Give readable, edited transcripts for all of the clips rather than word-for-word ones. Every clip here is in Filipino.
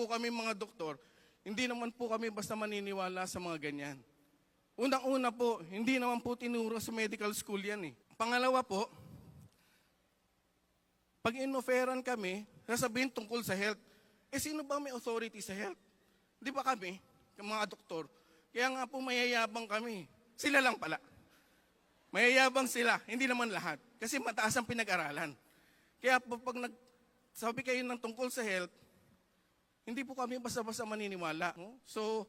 po kami mga doktor, hindi naman po kami basta maniniwala sa mga ganyan. Unang-una po, hindi naman po tinuro sa medical school yan eh. Pangalawa po, pag inoferan kami, sasabihin tungkol sa health. Eh sino ba may authority sa health? Di ba kami, mga doktor? Kaya nga po mayayabang kami. Sila lang pala. Mayayabang sila, hindi naman lahat. Kasi mataas ang pinag-aralan. Kaya po pag sabi kayo ng tungkol sa health, hindi po kami basta-basta maniniwala. So,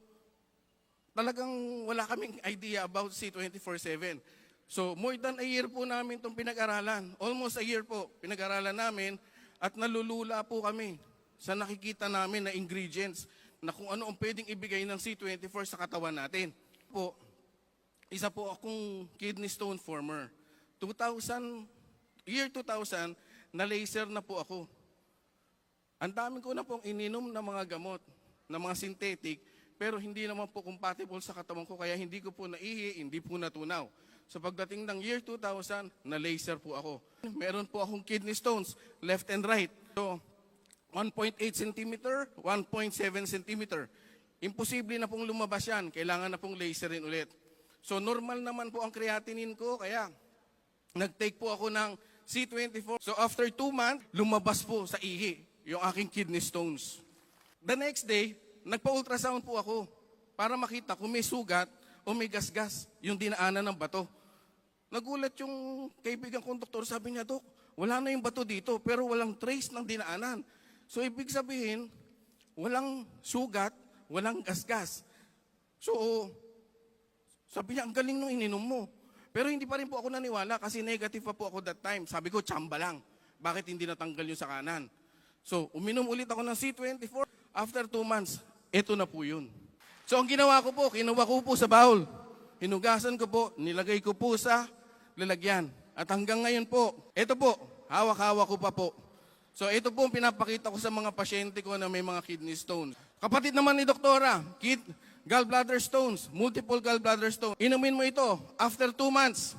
talagang wala kaming idea about C24/7. So, more than a year po namin itong pinag-aralan. Almost a year po, pinag-aralan namin at nalulula po kami sa nakikita namin na ingredients na kung ano ang pwedeng ibigay ng C24 sa katawan natin. Po, isa po akong kidney stone former. Year 2000, na laser na po ako. Ang dami ko na pong ininom na mga gamot, na mga synthetic, pero hindi naman po compatible sa katawan ko, kaya hindi ko po naihi, hindi po natunaw. So pagdating ng year 2000, na laser po ako. Meron po akong kidney stones, left and right. So, 1.8 cm, 1.7 cm. Imposible na pong lumabas yan, kailangan na pong laserin ulit. So normal naman po ang creatinine ko, kaya nag-take po ako ng C24. So after 2 months, lumabas po sa ihi yung aking kidney stones. The next day, nagpa-ultrasound po ako para makita kung may sugat o may gasgas yung dinaanan ng bato. Nagulat yung kaibigan kong doktor, sabi niya, Dok, wala na yung bato dito pero walang trace ng dinaanan. So ibig sabihin, walang sugat, walang gasgas. So sabi niya, ang galing nung ininom mo. Pero hindi pa rin po ako naniwala kasi negative pa po ako that time. Sabi ko, tsamba lang. Bakit hindi natanggal yung sa kanan? So, uminom ulit ako ng C24. After 2 months, eto na po yun. So, ang ginawa ko po, kinuha ko po sa bowl. Hinugasan ko po, nilagay ko po sa lalagyan. At hanggang ngayon po, eto po, hawak-hawak ko pa po. So, ito po ang pinapakita ko sa mga pasyente ko na may mga kidney stones. Kapatid naman ni Doktora, gallbladder stones, multiple gallbladder stones. Inumin mo ito, after 2 months,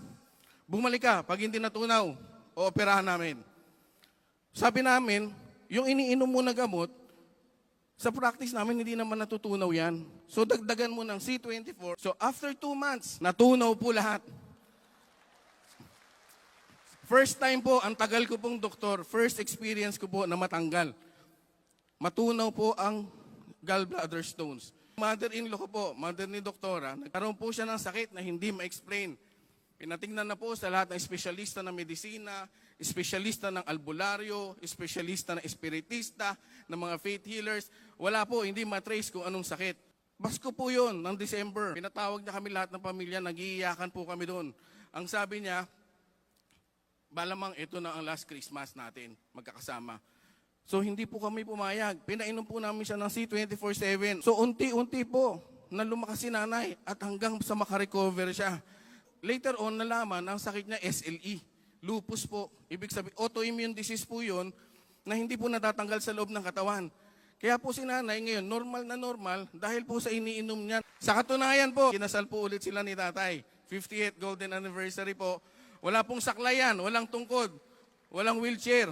bumalik ka, pag hindi natunaw, ooperahan namin. Sabi namin, yung iniinom mo na gamot, sa practice namin, hindi naman natutunaw yan. So, dagdagan mo ng C24. So, after 2 months, natunaw po lahat. First time po, ang tagal ko pong doktor, first experience ko po na matanggal. Matunaw po ang gallbladder stones. Mother-in-law ko po, mother ni Doktora, nagkaroon po siya ng sakit na hindi ma-explain. Pinatingnan na po sa lahat ng espesyalista ng medisina, espesyalista ng albularyo, espesyalista ng espiritista, ng mga faith healers. Wala po, hindi matrace kung anong sakit. Basko po yun, ng December. Pinatawag niya kami lahat ng pamilya, nag-iiyakan po kami doon. Ang sabi niya, balamang ito na ang last Christmas natin, magkakasama. So hindi po kami pumayag. Pinainom po namin siya ng C24/7. So unti-unti po na lumakas si nanay at hanggang sa makarecover siya. Later on, nalaman ang sakit niya SLE. Lupus po. Ibig sabihin, autoimmune disease po yun na hindi po natatanggal sa loob ng katawan. Kaya po si nanay ngayon, normal na normal dahil po sa iniinom niya. Sa katunayan po, kinasal po ulit sila ni tatay. 58th golden anniversary po. Wala pong saklayan, walang tungkod, walang wheelchair.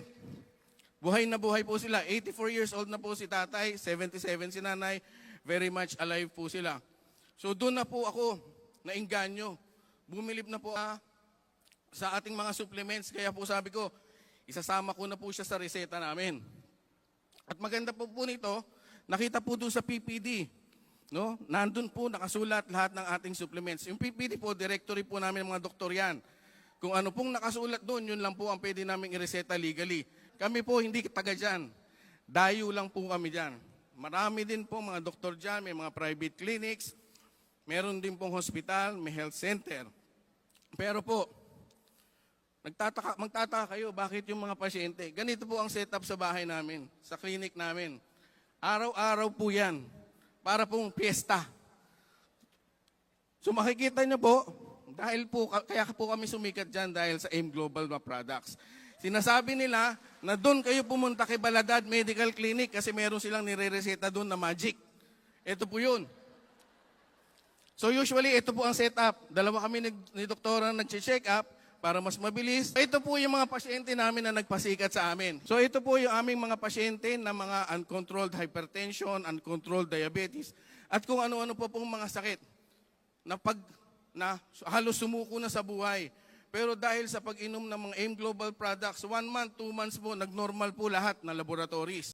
Buhay na buhay po sila. 84 years old na po si tatay, 77 si nanay, very much alive po sila. So doon na po ako nainganyo. Bumilip na po sa ating mga supplements. Kaya po sabi ko, isasama ko na po siya sa reseta namin. At maganda po nito, nakita po doon sa PPD. No? Nandun po nakasulat lahat ng ating supplements. Yung PPD po, directory po namin ng mga doktor yan. Kung ano pong nakasulat doon, yun lang po ang pwede namin ireseta legally. Kami po hindi taga dyan. Dayo lang po kami dyan. Marami din po mga doktor dyan, may mga private clinics, meron din pong hospital, may health center. Pero po, magtataka kayo bakit yung mga pasyente, ganito po ang setup sa bahay namin, sa clinic namin. Araw-araw po yan, para pong piyesta. So makikita niyo po, kaya po kami sumikat dyan dahil sa AIM Global Products. Sinasabi nila na doon kayo pumunta kay Baladad Medical Clinic kasi meron silang nire-reseta doon na magic. Ito po yun. So usually, ito po ang setup. Dalawa kami ni Doktora nag-check up. para mas mabilis. Ito po yung mga pasyente namin na nagpasikat sa amin. So ito po yung aming mga pasyente na mga uncontrolled hypertension, uncontrolled diabetes, at kung ano-ano po pong mga sakit na halos sumuko na sa buhay. Pero dahil sa pag-inom ng mga AIM Global products, 1 month, 2 months po, nag-normal po lahat na laboratories.